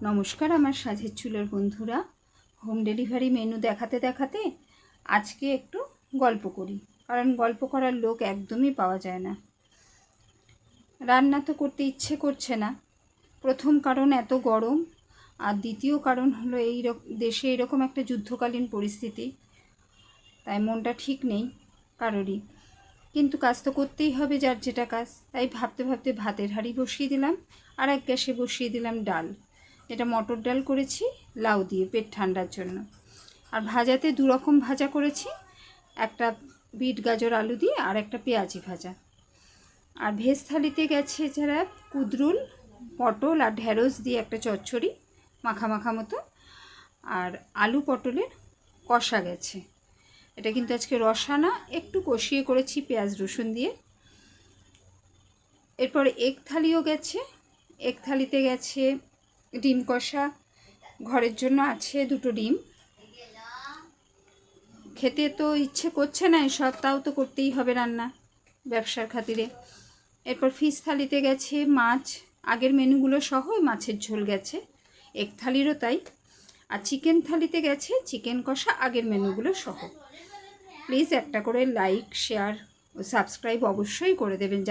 নমস্কার আমার সাজের চুলের বন্ধুরা। হোম ডেলিভারি মেনু দেখাতে দেখাতে আজকে একটু গল্প করি, কারণ গল্প করার লোক একদমই পাওয়া যায় না। রান্না তো করতে ইচ্ছে করছে না, প্রথম কারণ এত গরম, আর দ্বিতীয় কারণ হলো দেশে এরকম একটা যুদ্ধকালীন পরিস্থিতি, তাই মনটা ঠিক নেই কারোরই। কিন্তু কাজ তো করতেই হবে, যার যেটা কাজ। তাই ভাবতে ভাবতে ভাতের হাঁড়ি বসিয়ে দিলাম, আর এক গ্যাসে বসিয়ে দিলাম ডাল। এটা মটর ডাল করেছি লাউ দিয়ে, পেট ঠান্ডার জন্য। আর ভাজাতে দু রকম ভাজা করেছি, একটা বিট গাজর আলু দিয়ে, আর একটা পেঁয়াজি ভাজা। আর ভেজ থালিতে গেছে যারা কুদরুল, পটল আর ঢেঁড়স দিয়ে একটা চচ্চড়ি মাখা মাখা মতো, আর আলু পটলের কষা গেছে। এটা কিন্তু আজকে রসা না, একটু কষিয়ে করেছি পেঁয়াজ রসুন দিয়ে। এরপর এগ থালিও গেছে, এগ থালিতে গেছে ডিম কষা, ঘরের জন্য আছে 2টো ডিম। খেতে তো ইচ্ছে করছে না এসব, তাও তো করতেই হবে রান্না ব্যবসার খাতিরে। এরপর ফিশ থালিতে গেছে মাছ, আগের মেনুগুলো সহ মাছের ঝোল গেছে, এগ থালিরও তাই। আর চিকেন থালিতে গেছে চিকেন কষা, আগের মেনুগুলো সহ। প্লিজ একটা করে লাইক, শেয়ার ও সাবস্ক্রাইব অবশ্যই করে দেবেন।